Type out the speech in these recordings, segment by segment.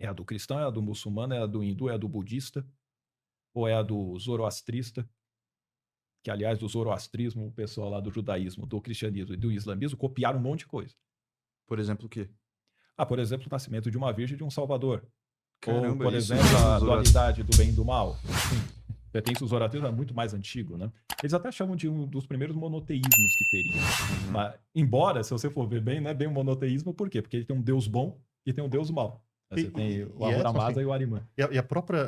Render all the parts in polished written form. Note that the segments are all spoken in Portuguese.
É a do cristão, é a do muçulmano, é a do hindu, é a do budista, ou é a do zoroastrista, que aliás do zoroastrismo, o pessoal lá do judaísmo, do cristianismo e do islamismo copiaram um monte de coisa. Por exemplo, o quê? Ah, por exemplo, o nascimento de uma virgem e de um salvador. Ou, Caramba, por isso exemplo, no a dualidade do bem e do mal. Você tem isso, o zoroastrismo é muito mais antigo, né? Eles até chamam de um dos primeiros monoteísmos que teria. Uhum. Mas, embora, se você for ver bem, não é bem um monoteísmo, por quê? Porque ele tem um Deus bom e tem um Deus mau. Aí você tem o Ahura Edson, assim, Mazda e o Ahriman.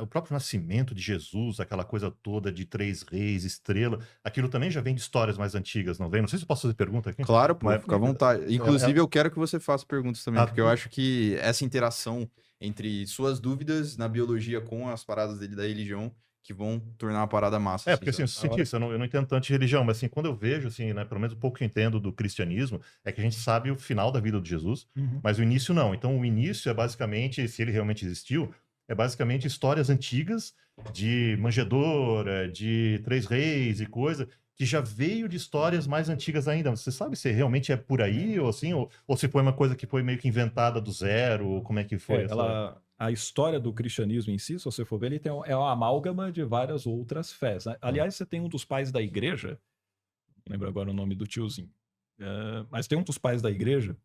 o próprio nascimento de Jesus, aquela coisa toda de 3 reis, estrela, aquilo também já vem de histórias mais antigas, não vem? Não sei se eu posso fazer pergunta aqui. Claro, pô, Mas fica à vontade. Inclusive, eu quero que você faça perguntas também, Ah, porque eu acho que essa interação entre suas dúvidas na biologia com as paradas dele da religião que vão tornar a parada massa. porque assim, eu sabe? senti isso, eu não entendo tanto de religião, mas assim, quando eu vejo, assim, né, pelo menos um pouco que eu entendo do cristianismo, é que a gente sabe o final da vida de Jesus, Uhum. mas o início não. Então, o início é basicamente, se ele realmente existiu, é basicamente histórias antigas de manjedoura, de 3 reis e coisa, que já veio de histórias mais antigas ainda. Você sabe se realmente é por aí, ou assim, ou se foi uma coisa que foi meio que inventada do zero, ou como é que foi essa... A história do cristianismo em si, se você for ver, ele é uma amálgama de várias outras fés, né? Aliás, você tem um dos pais da igreja, não lembro agora o nome do tiozinho, mas tem um dos pais da igreja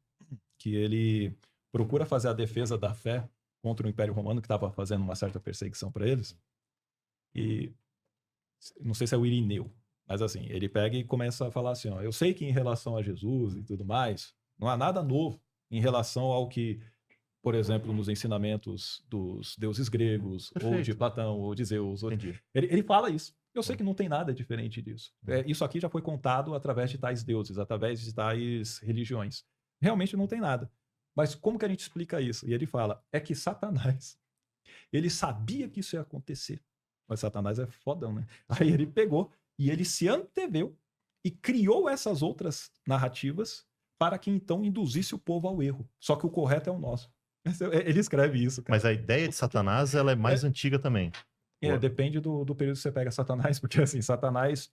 que ele procura fazer a defesa da fé contra o Império Romano, que estava fazendo uma certa perseguição para eles. E não sei se é o Irineu, mas assim, ele pega e começa a falar assim: ó, eu sei que em relação a Jesus e tudo mais, não há nada novo em relação ao que, por exemplo, nos ensinamentos dos deuses gregos, ou de Perfeito, Platão, ou de Zeus. entendi. Ele fala isso. Eu sei que não tem nada diferente disso. Isso aqui já foi contado através de tais deuses, através de tais religiões. Realmente não tem nada. Mas como que a gente explica isso? E ele fala, é que Satanás, ele sabia que isso ia acontecer. Mas Satanás é fodão, né? Aí ele pegou e ele se anteveu e criou essas outras narrativas para que então induzisse o povo ao erro. Só que o correto é o nosso. Ele escreve isso, cara. Mas a ideia de Satanás, ela é mais antiga também. Depende do período que você pega Satanás, porque assim, Satanás,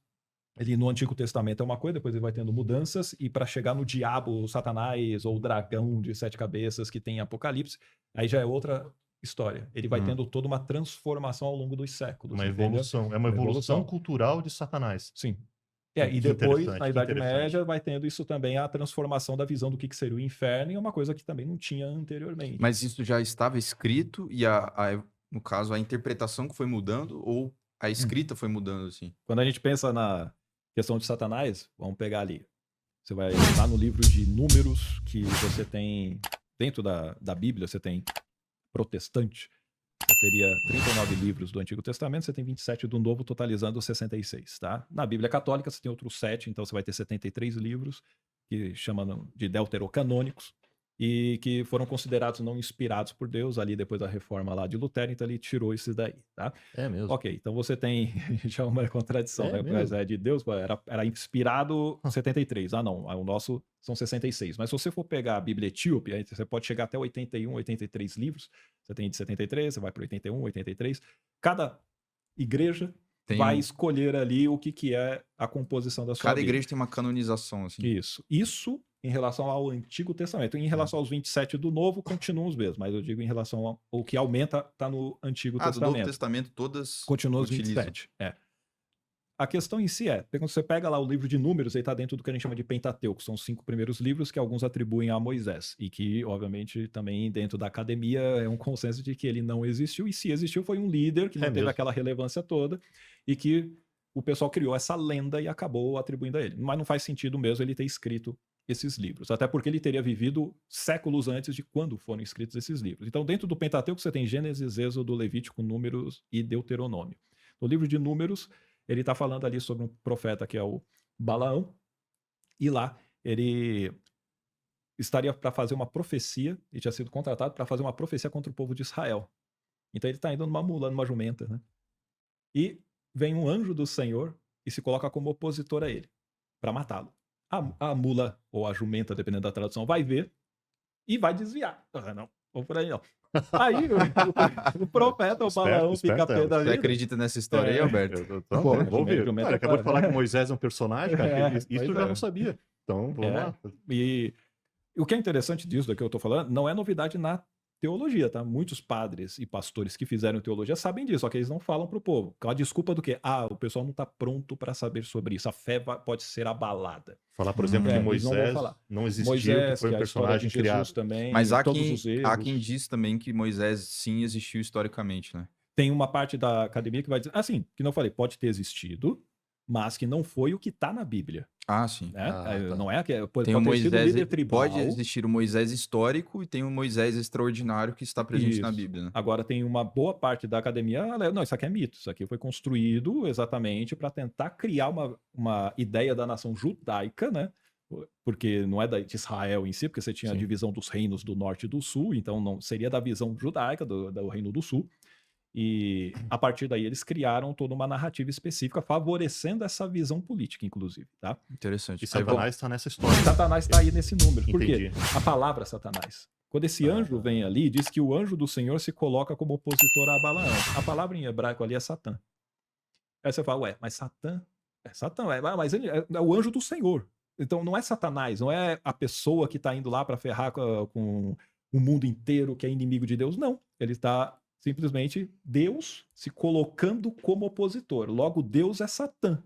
ele no Antigo Testamento é uma coisa, depois ele vai tendo mudanças, e para chegar no diabo, o Satanás, ou o dragão de 7 cabeças que tem em Apocalipse, aí já é outra história. Ele vai tendo toda uma transformação ao longo dos séculos. Uma Entendeu? evolução, é uma evolução cultural de Satanás. Sim. Que E depois, na interessante, que Idade interessante. Média, vai tendo isso também, a transformação da visão do que seria o inferno, e é uma coisa que também não tinha anteriormente. Mas isso já estava escrito e no caso, a interpretação que foi mudando ou a escrita foi mudando, assim? Quando a gente pensa na questão de Satanás, vamos pegar ali. Você vai lá no livro de Números, que você tem, dentro da Bíblia, você tem protestante. Você teria 39 livros do Antigo Testamento, você tem 27 do Novo, totalizando 66, tá? Na Bíblia Católica, você tem outros 7, então você vai ter 73 livros, que chamam de deuterocanônicos, e que foram considerados não inspirados por Deus, ali depois da reforma lá de Lutero, então ele tirou esses daí, tá? É mesmo. Ok, então você tem já uma contradição, É né? Mas mesmo? de Deus, era inspirado 73. Ah, não, o nosso são 66. Mas se você for pegar a Bíblia Etíope, aí você pode chegar até 81, 83 livros. Você tem de 73, você vai para 81, 83. Cada igreja Tem vai um- escolher ali o que é a composição da sua Cada Bíblia. igreja tem uma canonização, assim. Isso em relação ao Antigo Testamento. Em relação aos 27 do Novo, continuam os mesmos, mas eu digo em relação ao que aumenta, está no Antigo Do Novo Testamento. Testamento todas Continua os utilizam. 27. A questão em si quando você pega lá o livro de Números, ele está dentro do que a gente chama de Pentateuco, são os 5 primeiros livros que alguns atribuem a Moisés, e que, obviamente, também dentro da academia é um consenso de que ele não existiu, e se existiu foi um líder que não teve mesmo. aquela relevância toda, e que o pessoal criou essa lenda e acabou atribuindo a ele. Mas não faz sentido mesmo ele ter escrito esses livros, até porque ele teria vivido séculos antes de quando foram escritos esses livros. Então, dentro do Pentateuco, você tem Gênesis, Êxodo, Levítico, Números e Deuteronômio. No livro de Números, ele está falando ali sobre um profeta que é o Balaão, e lá ele estaria para fazer uma profecia, e tinha sido contratado para fazer uma profecia contra o povo de Israel. Então ele está indo numa mula, numa jumenta, né? E vem um anjo do Senhor e se coloca como opositor a ele, para matá-lo. A mula, ou a jumenta, dependendo da tradução, vai ver e vai desviar. Não, vou por aí não. Aí o profeta, o Balaão, fica pé da Você vida. acredita nessa história aí, Alberto? Vou ver. jumenta Cara, é acabou de falar claro. que Moisés é um personagem, cara. Isso Pois eu já é. não sabia. Então, vamos lá. E o que é interessante disso, do que eu estou falando, não é novidade na teologia, tá? Muitos padres e pastores que fizeram teologia sabem disso, só que eles não falam pro povo. Com a desculpa do quê? O pessoal não tá pronto para saber sobre isso. A fé pode ser abalada. Falar, por exemplo, que eles não vão Moisés falar. não existiu, Moisés, que foi que um a história de personagem Jesus criado. também, Mas há todos quem, os erros. há quem diz também que Moisés sim existiu historicamente, né? Tem uma parte da academia que vai dizer, assim, que não falei, pode ter existido, mas que não foi o que tá na Bíblia, Ah, sim. né? Tá. Não é que pode Tem o ter sido Moisés, líder tribal. pode existir o Moisés histórico e tem o Moisés extraordinário que está presente na Isso. Bíblia, né? Agora tem uma boa parte da academia, não, isso aqui é mito, isso aqui foi construído exatamente para tentar criar uma ideia da nação judaica, né? Porque não é de Israel em si, porque você tinha a Sim. divisão dos reinos do norte e do sul, então não seria da visão judaica do reino do sul. E a partir daí eles criaram toda uma narrativa específica favorecendo essa visão política, inclusive, tá? Interessante. E Aí, bom, Satanás está nessa história. Satanás está aí nesse número. Por quê? Entendi. A palavra Satanás. Quando esse anjo vem ali, diz que o anjo do Senhor se coloca como opositor a Balaão. A palavra em hebraico ali é Satã. Aí você fala, mas Satã? É Satã, mas ele é o anjo do Senhor. Então não é Satanás, não é a pessoa que está indo lá para ferrar com o mundo inteiro que é inimigo de Deus. Não, ele está simplesmente Deus se colocando como opositor. Logo, Deus é Satã.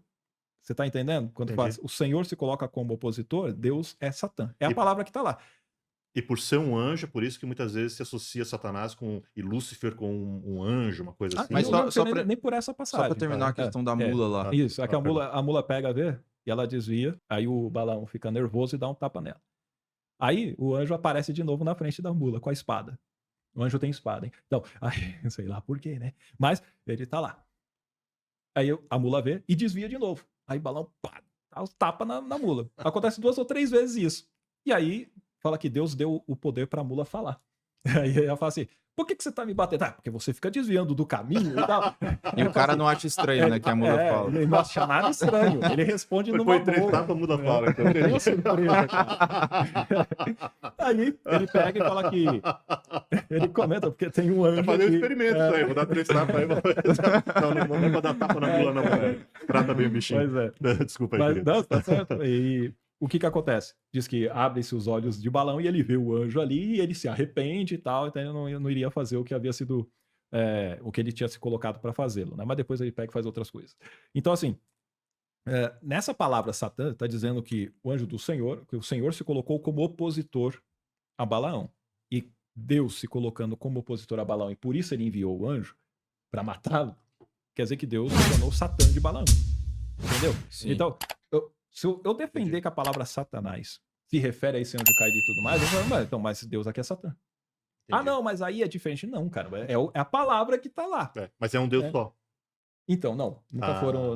Você está entendendo? Quando faz o Senhor se coloca como opositor, Deus é Satã. É a palavra que está lá. E por ser um anjo, é por isso que muitas vezes se associa Satanás e Lúcifer com um anjo, uma coisa assim. mas Nem por essa passagem. só para terminar a questão da mula lá. Isso, é que a mula pega a ver e ela desvia, aí o Balaão fica nervoso e dá um tapa nela. Aí o anjo aparece de novo na frente da mula com a espada. O anjo tem espada, hein? Então, aí, sei lá por quê, né? Mas ele tá lá. Aí a mula vê e desvia de novo. Aí Balaão, pá, dá os tapa na mula. Acontece 2 ou 3 vezes isso. E aí fala que Deus deu o poder pra mula falar. Aí ela fala assim, por que você tá me batendo? Porque você fica desviando do caminho e tal. E o cara não acha estranho, né, que a mula fala. Ele não acha nada estranho. Ele responde numa Foi 3 boa. tapas, a mula fala. Então, Tem uma surpresa, cara. Aí ele pega e fala que... Ele comenta, porque tem um anjo vai fazer um aqui. experimento isso aí. Vou dar 3 tapas aí. Não é pra dar tapa na mula, não. Trata bem o bichinho. Pois é. Desculpa aí, Mas, querido. não, tá certo. E o que acontece? Diz que abrem-se os olhos de Balaão e ele vê o anjo ali e ele se arrepende e tal, então ele não iria fazer o que havia sido, o que ele tinha se colocado para fazê-lo, né? Mas depois ele pega e faz outras coisas. Então, assim, nessa palavra Satã, está dizendo que o anjo do Senhor, que o Senhor se colocou como opositor a Balaão. E Deus se colocando como opositor a Balaão, e por isso ele enviou o anjo para matá-lo, quer dizer que Deus se tornou Satã de Balaão. Entendeu? Sim. Então, se eu defender que a palavra Satanás se refere a esse anjo caído e tudo mais, eu falo, então, mas Deus aqui é Satã. Entendi. Não, mas aí é diferente. Não, cara, é a palavra que tá lá. Mas é um Deus só. Então, não,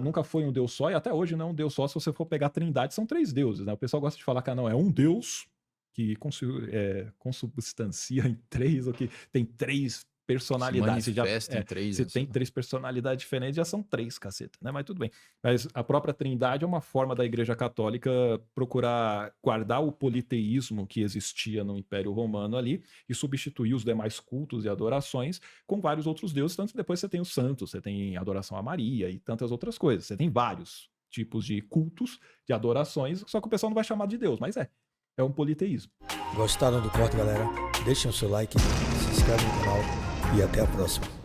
nunca foi um Deus só, e até hoje não é um Deus só. Se você for pegar a Trindade, são 3 deuses, né? O pessoal gosta de falar que não, é um Deus que consubstancia em 3, ou que tem 3 personalidades. Se manifesta em 3. Se tem 3 personalidades diferentes, já são 3, caceta, né? Mas tudo bem. Mas a própria Trindade é uma forma da Igreja Católica procurar guardar o politeísmo que existia no Império Romano ali e substituir os demais cultos e adorações com vários outros deuses. Tanto que depois você tem os santos, você tem adoração a Maria e tantas outras coisas. Você tem vários tipos de cultos, de adorações, só que o pessoal não vai chamar de Deus, mas é um politeísmo. Gostaram do corte, galera? Deixem o seu like, se inscrevem no canal e até a próxima.